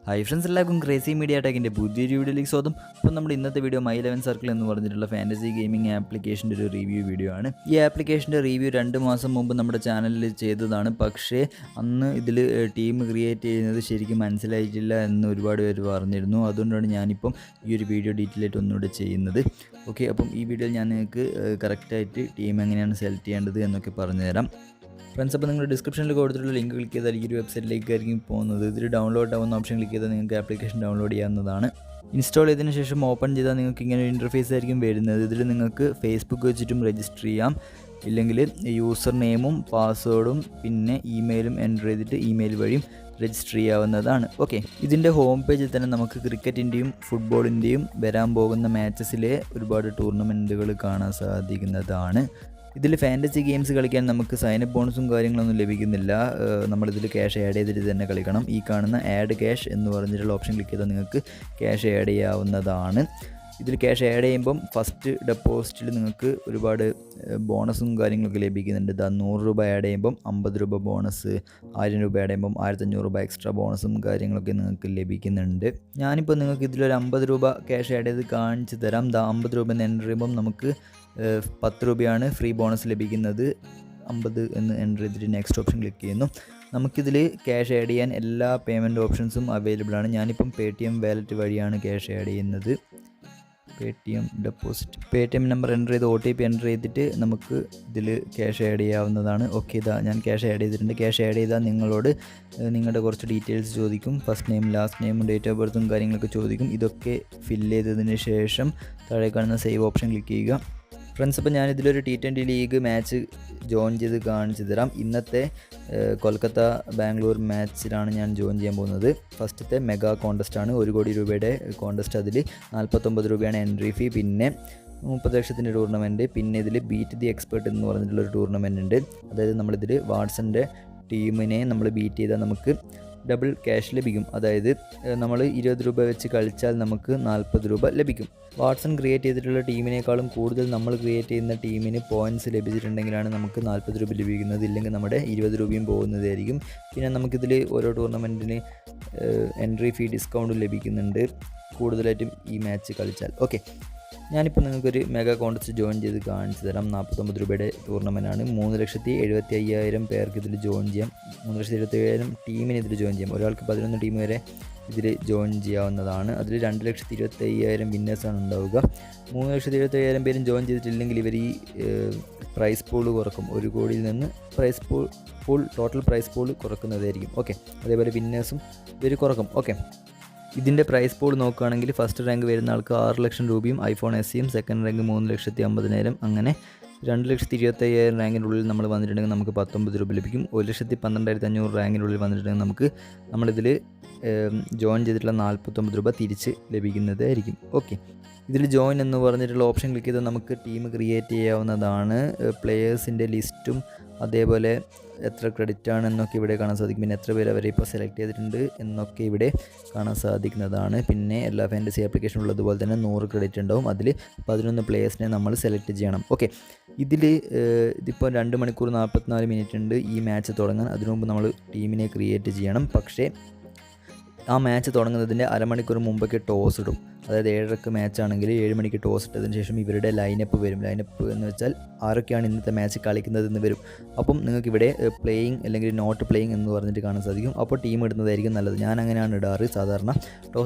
Hi friends, എല്ലാവർക്കും crazy media ടെക്കിൻ്റെ പുതിയൊരു വീഡിയോയിലേക്ക് സ്വാഗതം. അപ്പോൾ നമ്മുടെ ഇന്നത്തെ വീഡിയോ മൈ 11 സർക്കിൾ എന്ന് പറഞ്ഞിട്ടുള്ള ഫാൻറ്റസി ഗെയിമിംഗ് ആപ്ലിക്കേഷൻ്റെ ഒരു റിവ്യൂ വീഡിയോ ആണ്. ഈ ആപ്ലിക്കേഷൻ്റെ റിവ്യൂ 2 മാസം മുമ്പ് നമ്മുടെ ചാനലിൽ ചെയ്തതാണ്. പക്ഷേ അന്ന് ഇതിൽ ടീം ക്രിയേറ്റ് ചെയ്യുന്നത് ശരിക്കും മനസ്സിലായിട്ടില്ല എന്ന് ഒരുപാട് പേര് പറഞ്ഞിരുന്നു. അതുകൊണ്ടാണ് ഞാനിപ്പം ഈ ഒരു വീഡിയോ ഡീറ്റെയിൽ ആയിട്ട് ഒന്നുകൂടെ ചെയ്യുന്നത്. ഓക്കെ, അപ്പം ഈ വീഡിയോയിൽ ഞാൻ നിങ്ങൾക്ക് കറക്റ്റായിട്ട് ടീം എങ്ങനെയാണ് സെലക്ട് ചെയ്യേണ്ടത് എന്നൊക്കെ പറഞ്ഞുതരാം. ഫ്രണ്ട്സ്, അപ്പോൾ നിങ്ങൾ ഡിസ്ക്രിപ്ഷനിൽ കൊടുത്തിട്ടുള്ള ലിങ്ക് ക്ലിക്ക് ചെയ്താൽ ഈ ഒരു വെബ്സൈറ്റിലേക്ക് ആയിരിക്കും പോകുന്നത്. ഇതിൽ ഡൗൺലോഡ് ആവുന്ന ഓപ്ഷൻ ക്ലിക്ക് ചെയ്താൽ നിങ്ങൾക്ക് ആപ്ലിക്കേഷൻ ഡൗൺലോഡ് ചെയ്യാവുന്നതാണ്. ഇൻസ്റ്റാൾ ചെയ്തതിന് ശേഷം ഓപ്പൺ ചെയ്താൽ നിങ്ങൾക്ക് ഇങ്ങനെ ഒരു ഇൻ്റർഫേസ് ആയിരിക്കും വരുന്നത്. ഇതിൽ നിങ്ങൾക്ക് ഫേസ്ബുക്ക് വെച്ചിട്ടും രജിസ്റ്റർ ചെയ്യാം, ഇല്ലെങ്കിൽ യൂസർ നെയിമും പാസ്വേഡും പിന്നെ ഇമെയിലും എൻ്റർ ചെയ്തിട്ട് ഇമെയിൽ വഴിയും രജിസ്റ്റർ ചെയ്യാവുന്നതാണ്. ഓക്കെ, ഇതിൻ്റെ ഹോം പേജിൽ തന്നെ നമുക്ക് ക്രിക്കറ്റിൻ്റെയും ഫുട്ബോളിൻ്റെയും വരാൻ പോകുന്ന മാച്ചസിലെ ഒരുപാട് ടൂർണമെൻറ്റുകൾ കാണാൻ സാധിക്കുന്നതാണ്. ഇതിൽ ഫാൻറ്റസി ഗെയിംസ് കളിക്കാൻ നമുക്ക് സൈനപ്പ് ബോണസും കാര്യങ്ങളൊന്നും ലഭിക്കുന്നില്ല. നമ്മളിതിൽ ക്യാഷ് ആഡ് ചെയ്തിട്ട് തന്നെ കളിക്കണം. ഈ കാണുന്ന ആഡ് ക്യാഷ് എന്ന് പറഞ്ഞിട്ടുള്ള ഓപ്ഷൻ ക്ലിക്ക് ചെയ്താൽ നിങ്ങൾക്ക് ക്യാഷ് ആഡ് ചെയ്യാവുന്നതാണ്. ഇതിൽ ക്യാഷ് ആഡ് ചെയ്യുമ്പം ഫസ്റ്റ് ഡെപ്പോസിറ്റിൽ നിങ്ങൾക്ക് ഒരുപാട് ബോണസും കാര്യങ്ങളൊക്കെ ലഭിക്കുന്നുണ്ട്. 100 രൂപ ആഡ് ചെയ്യുമ്പം 50 രൂപ ബോണസ്, 1000 രൂപ ആഡ് ചെയ്യുമ്പം 1500 രൂപ എക്സ്ട്രാ ബോണസും കാര്യങ്ങളൊക്കെ നിങ്ങൾക്ക് ലഭിക്കുന്നുണ്ട്. ഞാനിപ്പോൾ നിങ്ങൾക്ക് ഇതിലൊരു 50 രൂപ ക്യാഷ് ആഡ് ചെയ്ത് കാണിച്ച് തരാം. 50 രൂപ എന്ന് എൻ്റർ ചെയ്യുമ്പം നമുക്ക് 10 രൂപയാണ് ഫ്രീ ബോണസ് ലഭിക്കുന്നത്. 50 എന്ന് എൻ്റർ ചെയ്തിട്ട് നെക്സ്റ്റ് ഓപ്ഷൻ ക്ലിക്ക് ചെയ്യുന്നു. നമുക്കിതിൽ ക്യാഷ് ആഡ് ചെയ്യാൻ എല്ലാ പേയ്മെൻറ്റ് ഓപ്ഷൻസും അവൈലബിൾ ആണ്. ഞാനിപ്പം പേടിഎം വാലറ്റ് വഴിയാണ് ക്യാഷ് ആഡ് ചെയ്യുന്നത്. Paytm deposit, Paytm number enter ചെയ്ത് OTP എൻ്റർ ചെയ്തിട്ട് നമുക്ക് ഇതിൽ ക്യാഷ് ആഡ് ചെയ്യാവുന്നതാണ്. ഓക്കെ, ഇതാ ഞാൻ ക്യാഷ് ആഡ് ചെയ്തിട്ടുണ്ട്. ക്യാഷ് ആഡ് ചെയ്താൽ നിങ്ങളോട് നിങ്ങളുടെ കുറച്ച് ഡീറ്റെയിൽസ് ചോദിക്കും. First name, last name, date of ബർത്തും കാര്യങ്ങളൊക്കെ ചോദിക്കും. ഇതൊക്കെ ഫില്ല് ചെയ്തതിന് ശേഷം താഴെ കാണുന്ന സേവ് ഓപ്ഷൻ ക്ലിക്ക് ചെയ്യുക. ഫ്രണ്ട്സ്, അപ്പോൾ ഞാനിതിലൊരു T20 ലീഗ് മാച്ച് ജോയിൻ ചെയ്ത് കാണിച്ചു തരാം. ഇന്നത്തെ കൊൽക്കത്ത ബാംഗ്ലൂർ മാച്ചിലാണ് ഞാൻ ജോയിൻ ചെയ്യാൻ പോകുന്നത്. ഫസ്റ്റത്തെ മെഗാ കോൺടെസ്റ്റാണ്, 1 കോടി രൂപയുടെ കോൺടെസ്റ്റ്. അതിൽ 49 രൂപയാണ് എൻട്രി ഫീ, പിന്നെ 30 ലക്ഷത്തിൻ്റെ ടൂർണമെൻറ്റ്, പിന്നെ ഇതിൽ ബീറ്റ് ദി എക്സ്പേർട്ട് എന്ന് പറഞ്ഞിട്ടുള്ളൊരു ടൂർണമെൻറ്റ് ഉണ്ട്. അതായത് നമ്മളിതിൽ വാട്സൻ്റെ ടീമിനെ നമ്മൾ ബീറ്റ് ചെയ്താൽ നമുക്ക് ഡബിൾ ക്യാഷ് ലഭിക്കും. അതായത് നമ്മൾ 20 രൂപ വെച്ച് കളിച്ചാൽ നമുക്ക് 40 രൂപ ലഭിക്കും. വാട്സൺ ക്രിയേറ്റ് ചെയ്തിട്ടുള്ള ടീമിനേക്കാളും കൂടുതൽ നമ്മൾ ക്രിയേറ്റ് ചെയ്യുന്ന ടീമിന് പോയിൻറ്റ്സ് ലഭിച്ചിട്ടുണ്ടെങ്കിലാണ് നമുക്ക് 40 രൂപ ലഭിക്കുന്നത്. ഇല്ലെങ്കിൽ നമ്മുടെ 20 രൂപയും പോകുന്നതായിരിക്കും. പിന്നെ നമുക്കിതിൽ ഓരോ ടൂർണമെൻറ്റിന് എൻട്രി ഫീ ഡിസ്കൗണ്ടും ലഭിക്കുന്നുണ്ട് കൂടുതലായിട്ടും ഈ മാച്ച് കളിച്ചാൽ. ഓക്കെ, ഞാനിപ്പോൾ നിങ്ങൾക്കൊരു മെഗാ കോൺടെസ്റ്റ് ജോയിൻ ചെയ്ത് കാണിച്ചു തരാം. 49 രൂപയുടെ ടൂർണമെൻറ്റാണ്. 3,75,000 പേർക്ക് ഇതിൽ ജോയിൻ ചെയ്യാം. 3,70,000 ടീമിന് ഇതിൽ ജോയിൻ ചെയ്യാം. ഒരാൾക്ക് 11 ടീം വരെ ഇതിൽ ജോയിൻ ചെയ്യാവുന്നതാണ്. അതിൽ 2,25,000 വിന്നേഴ്സാണ് ഉണ്ടാവുക. 3,70,000 പേരും ജോയിൻ ചെയ്തിട്ടില്ലെങ്കിൽ ഇവർ ഈ പ്രൈസ് പൂൾ കുറക്കും. 1 കോടിയിൽ നിന്ന് prize pool total prize pool കുറക്കുന്നതായിരിക്കും. ഓക്കെ, അതേപോലെ വിന്നേഴ്സും ഇവർ കുറക്കും. ഓക്കെ, ഇതിൻ്റെ പ്രൈസ് പൂൾ നോക്കുകയാണെങ്കിൽ ഫസ്റ്റ് റാങ്ക് വരുന്ന ആൾക്ക് 6 ലക്ഷം രൂപയും iPhone SEയും, സെക്കൻഡ് റാങ്ക് 3,50,000, അങ്ങനെ 2,25,000 റാങ്കിനുള്ളിൽ നമ്മൾ വന്നിട്ടുണ്ടെങ്കിൽ നമുക്ക് 19 രൂപ ലഭിക്കും. 1,12,500 റാങ്കിനുള്ളിൽ വന്നിട്ടുണ്ടെങ്കിൽ നമ്മളിതിൽ ജോയിൻ ചെയ്തിട്ടുള്ള 49 രൂപ തിരിച്ച് ലഭിക്കുന്നതായിരിക്കും. ഓക്കെ, ഇതിൽ ജോയിൻ എന്ന് പറഞ്ഞിട്ടുള്ള ഓപ്ഷൻ ക്ലിക്ക് ചെയ്താൽ നമുക്ക് ടീം ക്രിയേറ്റ് ചെയ്യാവുന്നതാണ്. പ്ലെയേഴ്സിൻ്റെ ലിസ്റ്റും അതേപോലെ എത്ര ക്രെഡിറ്റ് ആണെന്നൊക്കെ ഇവിടെ കാണാൻ സാധിക്കും. പിന്നെ എത്ര പേര് അവരെ ഇപ്പോൾ സെലക്ട് ചെയ്തിട്ടുണ്ട് എന്നൊക്കെ ഇവിടെ കാണാൻ സാധിക്കുന്നതാണ്. പിന്നെ എല്ലാ ഫാൻറ്റസി ആപ്ലിക്കേഷനും ഉള്ളതുപോലെ തന്നെ 100 ക്രെഡിറ്റ് ഉണ്ടാവും. അതിൽ 11 പ്ലേയേഴ്സിനെ നമ്മൾ സെലക്ട് ചെയ്യണം. ഓക്കെ, ഇതിപ്പോൾ 2 മണിക്കൂർ 44 മിനിറ്റ് ഉണ്ട് ഈ മാച്ച് തുടങ്ങാൻ. അതിനു മുമ്പ് നമ്മൾ ടീമിനെ ക്രിയേറ്റ് ചെയ്യണം. പക്ഷേ ആ മാച്ച് തുടങ്ങുന്നതിൻ്റെ അരമണിക്കൂർ മുമ്പൊക്കെ ടോസ് ഇടും. അതായത് 7:30 മാച്ചാണെങ്കിൽ 7 മണിക്ക് ടോസ് ഇട്ടതിന് ശേഷം ഇവരുടെ ലൈനപ്പ് വരും. ലൈനപ്പ് എന്ന് വെച്ചാൽ ആരൊക്കെയാണ് ഇന്നത്തെ മാച്ച് കളിക്കുന്നതെന്ന് വരും. അപ്പം നിങ്ങൾക്കിവിടെ പ്ലേയിങ് അല്ലെങ്കിൽ നോട്ട് പ്ലേയിങ് എന്ന് പറഞ്ഞിട്ട് കാണാൻ സാധിക്കും. അപ്പോൾ ടീം ഇടുന്നതായിരിക്കും നല്ലത്. ഞാൻ അങ്ങനെയാണ് ഇടാറ് സാധാരണ.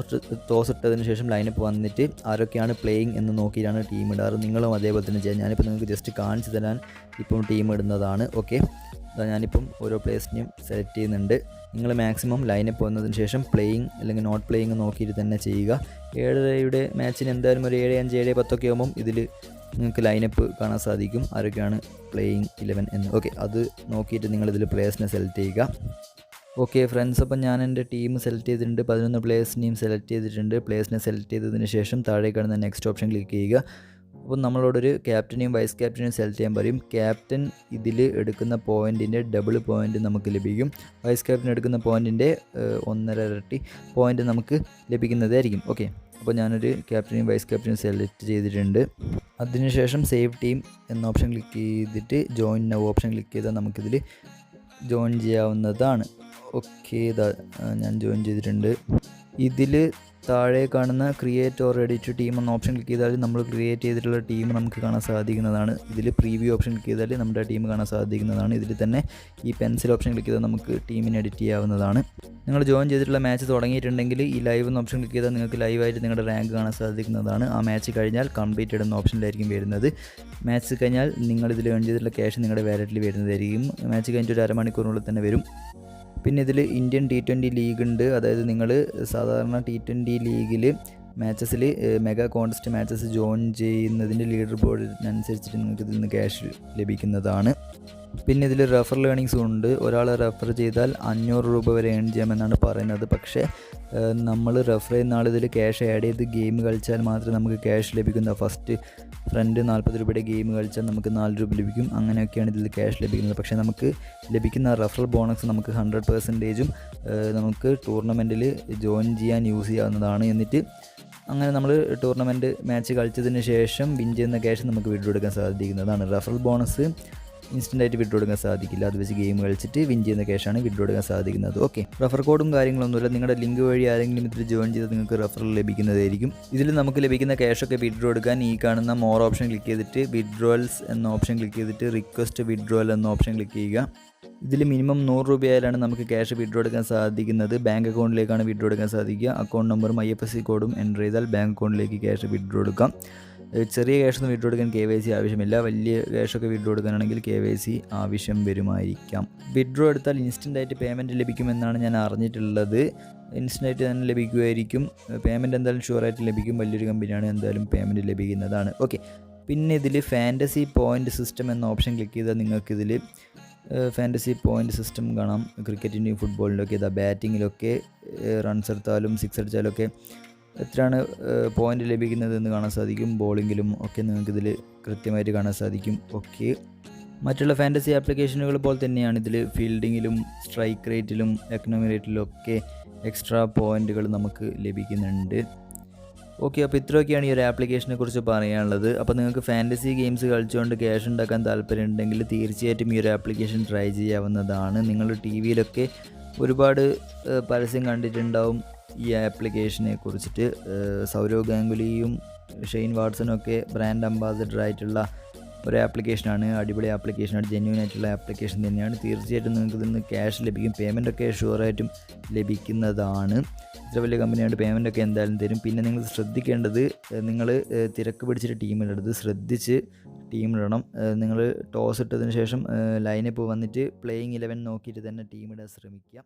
ടോസ് ഇട്ടതിന് ശേഷം ലൈനപ്പ് വന്നിട്ട് ആരൊക്കെയാണ് പ്ലേയിങ് എന്ന് നോക്കിയിട്ടാണ് ടീം ഇടാറ്. നിങ്ങളും അതേപോലെ തന്നെ ചെയ്യാം. ഞാനിപ്പോൾ നിങ്ങൾക്ക് ജസ്റ്റ് കാണിച്ചു തരാൻ ഇപ്പം ടീം ഇടുന്നതാണ്. ഓക്കെ, ഞാനിപ്പം ഓരോ പ്ലേയേഴ്സിനെയും സെലക്ട് ചെയ്യുന്നുണ്ട്. നിങ്ങൾ മാക്സിമം ലൈനപ്പ് വന്നതിന് ശേഷം പ്ലേയിങ് അല്ലെങ്കിൽ നോട്ട് പ്ലേയിങ് നോക്കിയിട്ട് തന്നെ ചെയ്യുക. 7:30 മാച്ചിന് എന്തായാലും ഒരു 7:05, 7:10 ആകുമ്പം ഇതിൽ നിങ്ങൾക്ക് ലൈനപ്പ് കാണാൻ സാധിക്കും ആരൊക്കെയാണ് പ്ലേയിങ് 11 എന്ന്. ഓക്കെ, അത് നോക്കിയിട്ട് നിങ്ങളിതിൽ പ്ലേയേഴ്സിനെ സെലക്ട് ചെയ്യുക. ഓക്കെ ഫ്രണ്ട്സ്, അപ്പം ഞാൻ എൻ്റെ ടീം സെലക്ട് ചെയ്തിട്ടുണ്ട്. 11 പ്ലേയേഴ്സിനെയും സെലക്ട് ചെയ്തിട്ടുണ്ട്. പ്ലേയേഴ്സിനെ സെലക്ട് ചെയ്തതിന് ശേഷം താഴെ കാണുന്ന നെക്സ്റ്റ് ഓപ്ഷൻ ക്ലിക്ക് ചെയ്യുക. അപ്പോൾ നമ്മളോടൊരു ക്യാപ്റ്റനെയും വൈസ് ക്യാപ്റ്റനെയും സെലക്ട് ചെയ്യാൻ പറയും. ക്യാപ്റ്റൻ ഇതിൽ എടുക്കുന്ന പോയിൻറ്റിൻ്റെ ഡബിൾ പോയിൻറ്റ് നമുക്ക് ലഭിക്കും. വൈസ് ക്യാപ്റ്റൻ എടുക്കുന്ന പോയിൻറ്റിൻ്റെ 1.5 ഇരട്ടി പോയിൻറ്റ് നമുക്ക് ലഭിക്കുന്നതായിരിക്കും. ഓക്കെ, അപ്പോൾ ഞാനൊരു ക്യാപ്റ്റനെയും വൈസ് ക്യാപ്റ്റനെയും സെലക്ട് ചെയ്തിട്ടുണ്ട്. അതിനുശേഷം സേവ് ടീം എന്ന ഓപ്ഷൻ ക്ലിക്ക് ചെയ്തിട്ട് ജോയിൻ നൗ ഓപ്ഷൻ ക്ലിക്ക് ചെയ്താൽ നമുക്കിതിൽ ജോയിൻ ചെയ്യാവുന്നതാണ്. ഓക്കെ, ഞാൻ ജോയിൻ ചെയ്തിട്ടുണ്ട്. ഇതിൽ താഴെ കാണുന്ന ക്രിയേറ്റ് ഓർ എഡിറ്റ് ടീം എന്ന ഓപ്ഷൻ ക്ലിക്ക് ചെയ്താൽ നമ്മൾ ക്രിയേറ്റ് ചെയ്തിട്ടുള്ള ടീം നമുക്ക് കാണാൻ സാധിക്കുന്നതാണ്. ഇതിൽ പ്രീവ്യൂ ഓപ്ഷൻ ക്ലിക്ക് ചെയ്താൽ നമ്മുടെ ടീം കാണാൻ സാധിക്കുന്നതാണ്. ഇതിൽ തന്നെ ഈ പെൻസിൽ ഓപ്ഷൻ ക്ലിക്ക് ചെയ്താൽ നമുക്ക് ടീമിനെ എഡിറ്റ് ചെയ്യാവുന്നതാണ്. നിങ്ങൾ ജോയിൻ ചെയ്തിട്ടുള്ള മാച്ച് തുടങ്ങിയിട്ടുണ്ടെങ്കിൽ ഈ ലൈവ് എന്ന ഓപ്ഷൻ ക്ലിക്ക് ചെയ്താൽ നിങ്ങൾക്ക് ലൈവായിട്ട് നിങ്ങളുടെ റാങ്ക് കാണാൻ സാധിക്കുന്നതാണ്. ആ മാച്ച് കഴിഞ്ഞാൽ കംപ്ലീറ്റഡ് എന്ന ഓപ്ഷനിലായിരിക്കും വരുന്നത്. മാച്ച് കഴിഞ്ഞാൽ നിങ്ങളിതിൽ ഏൺ ചെയ്തിട്ടുള്ള ക്യാഷ് നിങ്ങളുടെ വാലറ്റിൽ വരുന്നതായിരിക്കും. മാച്ച് കഴിഞ്ഞിട്ട് ഒരു അരമണിക്കൂറിനുള്ളിൽ തന്നെ വരും. പിന്നെ ഇതിൽ ഇന്ത്യൻ T20 ലീഗ് ഉണ്ട്. അതായത് നിങ്ങൾ സാധാരണ T20 ലീഗിൽ മാച്ചസിൽ മെഗാ കോൺടെസ്റ്റ് മാച്ചസ് ജോയിൻ ചെയ്യുന്നതിൻ്റെ ലീഡർ ബോർഡിനനുസരിച്ചിട്ട് നിങ്ങൾക്ക് ഇതിൽ നിന്ന് ക്യാഷ് ലഭിക്കുന്നതാണ്. പിന്നെ ഇതിൽ റെഫറൽ ഏണിങ്സും ഉണ്ട്. ഒരാൾ റെഫർ ചെയ്താൽ 500 രൂപ വരെ ഏൺ ചെയ്യാമെന്നാണ് പറയുന്നത്. പക്ഷേ നമ്മൾ റെഫർ ചെയ്യുന്ന ആൾ ഇതിൽ ക്യാഷ് ആഡ് ചെയ്ത് ഗെയിം കളിച്ചാൽ മാത്രമേ നമുക്ക് ക്യാഷ് ലഭിക്കുന്ന. ഫസ്റ്റ് ഫ്രണ്ട് 40 രൂപയുടെ ഗെയിം കളിച്ചാൽ നമുക്ക് 4 രൂപ ലഭിക്കും. അങ്ങനെയൊക്കെയാണ് ഇതിൽ ക്യാഷ് ലഭിക്കുന്നത്. പക്ഷേ നമുക്ക് ലഭിക്കുന്ന റെഫറൽ ബോണസ് നമുക്ക് 100% നമുക്ക് ടൂർണമെൻറ്റിൽ ജോയിൻ ചെയ്യാൻ യൂസ് ചെയ്യാവുന്നതാണ്. എന്നിട്ട് അങ്ങനെ നമ്മൾ ടൂർണമെൻറ്റ് മാച്ച് കളിച്ചതിന് ശേഷം വിൻ ചെയ്യുന്ന ക്യാഷ് നമുക്ക് വിഡ്രോ എടുക്കാൻ സാധിക്കുന്നതാണ്. റെഫറൽ ബോണസ് ഇൻസ്റ്റൻ്റായിട്ട് വിഡ്രോ എടുക്കാൻ സാധിക്കില്ല. അത് വെച്ച് ഗെയിം കളിച്ചിട്ട് വിൻ ചെയ്യുന്ന ക്യാഷാണ് വിഡ്രോ എടുക്കാൻ സാധിക്കുന്നത്. ഓക്കെ, റെഫർ കോഡും കാര്യങ്ങളൊന്നുമില്ല. നിങ്ങളുടെ ലിങ്ക് വഴി ആരെങ്കിലും ഇതിൽ ജോയിൻ ചെയ്ത് നിങ്ങൾക്ക് റെഫറൽ ലഭിക്കുന്നതായിരിക്കും. ഇതിൽ നമുക്ക് ലഭിക്കുന്ന ക്യാഷൊക്കെ വിഡ്രോ എടുക്കാൻ ഈ കാണുന്ന മോർ ഓപ്ഷൻ ക്ലിക്ക് ചെയ്തിട്ട് വിഡ്രോവൽസ് എന്ന ഓപ്ഷൻ ക്ലിക്ക് ചെയ്തിട്ട് റിക്വസ്റ്റ് വിഡ്രോവൽ എന്ന ഓപ്ഷൻ ക്ലിക്ക് ചെയ്യുക. ഇതിൽ മിനിമം 100 രൂപയായാലാണ് നമുക്ക് ക്യാഷ് വിഡ്രോ എടുക്കാൻ സാധിക്കുന്നത്. ബാങ്ക് അക്കൗണ്ടിലേക്കാണ് വിഡ്രോ എടുക്കാൻ സാധിക്കുക. അക്കൗണ്ട് നമ്പറും IFSC കോഡും എൻ്റർ ചെയ്താൽ ബാങ്ക് അക്കൗണ്ടിലേക്ക് ക്യാഷ് വിഡ്രോ എടുക്കാം. ചെറിയ ക്യാഷൊന്നും വിഡ്രോ എടുക്കാൻ KYC ആവശ്യമില്ല. വലിയ ക്യാഷൊക്കെ വിഡ്രോ എടുക്കാനാണെങ്കിൽ KYC ആവശ്യം വരുമായിരിക്കാം. വിഡ്രോ എടുത്താൽ ഇൻസ്റ്റൻ്റായിട്ട് പേയ്മെൻറ്റ് ലഭിക്കുമെന്നാണ് ഞാൻ അറിഞ്ഞിട്ടുള്ളത്. ഇൻസ്റ്റൻ്റായിട്ട് തന്നെ ലഭിക്കുമായിരിക്കും. പേയ്മെൻറ്റ് എന്തായാലും ഷുവറായിട്ട് ലഭിക്കും. വലിയൊരു കമ്പനിയാണ്, എന്തായാലും പേയ്മെൻറ്റ് ലഭിക്കുന്നതാണ്. ഓക്കെ, പിന്നെ ഇതിൽ ഫാൻറ്റസി പോയിൻ്റ് സിസ്റ്റം എന്ന ഓപ്ഷൻ ക്ലിക്ക് ചെയ്താൽ നിങ്ങൾക്കിതിൽ ഫാൻറ്റസി പോയിൻ്റ് സിസ്റ്റം കാണാം. ക്രിക്കറ്റിൻ്റെയും ഫുട്ബോളിൻ്റെയൊക്കെ ബാറ്റിങ്ങിലൊക്കെ റൺസ് എടുത്താലും സിക്സ് അടിച്ചാലൊക്കെ എത്രയാണ് പോയിൻ്റ് ലഭിക്കുന്നതെന്ന് കാണാൻ സാധിക്കും. ബോളിങ്ങിലും ഒക്കെ നിങ്ങൾക്കിതിൽ കൃത്യമായിട്ട് കാണാൻ സാധിക്കും. ഓക്കെ, മറ്റുള്ള ഫാൻറ്റസി ആപ്ലിക്കേഷനുകൾ പോലെ തന്നെയാണ് ഇതിൽ ഫീൽഡിങ്ങിലും സ്ട്രൈക്ക് റേറ്റിലും എക്കണോമി റേറ്റിലും ഒക്കെ എക്സ്ട്രാ പോയിൻ്റുകൾ നമുക്ക് ലഭിക്കുന്നുണ്ട്. ഓക്കെ, അപ്പോൾ ഇത്രയൊക്കെയാണ് ഈ ഒരു ആപ്ലിക്കേഷനെ കുറിച്ച് പറയാനുള്ളത്. അപ്പോൾ നിങ്ങൾക്ക് ഫാൻറ്റസി ഗെയിംസ് കളിച്ചുകൊണ്ട് ക്യാഷ് ഉണ്ടാക്കാൻ താല്പര്യമുണ്ടെങ്കിൽ തീർച്ചയായിട്ടും ഈ ഒരു ആപ്ലിക്കേഷൻ ട്രൈ ചെയ്യാവുന്നതാണ്. നിങ്ങൾ TV-യിലൊക്കെ ഒരുപാട് പരസ്യം കണ്ടിട്ടുണ്ടാവും ഈ ആപ്ലിക്കേഷനെ കുറിച്ചിട്ട്. സൗരവ് ഗാംഗുലിയും ഷെയ്ൻ വാട്സണും ഒക്കെ ബ്രാൻഡ് അംബാസഡർ ആയിട്ടുള്ള ഒരു ആപ്ലിക്കേഷനാണ്. അടിപൊളി ആപ്ലിക്കേഷനാണ്, ജെന്യൂൻ ആയിട്ടുള്ള ആപ്ലിക്കേഷൻ തന്നെയാണ്. തീർച്ചയായിട്ടും നിങ്ങൾക്ക് ഇതിൽ നിന്ന് ക്യാഷ് ലഭിക്കും. പേയ്മെൻറ്റൊക്കെ ഷുവറായിട്ടും ലഭിക്കുന്നതാണ്. ഇത്ര വലിയ കമ്പനിയായിട്ട് പേയ്മെൻറ്റൊക്കെ എന്തായാലും തരും. പിന്നെ നിങ്ങൾ ശ്രദ്ധിക്കേണ്ടത്, നിങ്ങൾ തിരക്ക് പിടിച്ചിട്ട് ടീമിലിടരുത്, ശ്രദ്ധിച്ച് ടീമിലിടണം. നിങ്ങൾ ടോസ് ഇട്ടതിന് ശേഷം ലൈനപ്പ് വന്നിട്ട് പ്ലേയിങ് 11 നോക്കിയിട്ട് തന്നെ ടീമിടാൻ ശ്രമിക്കുക.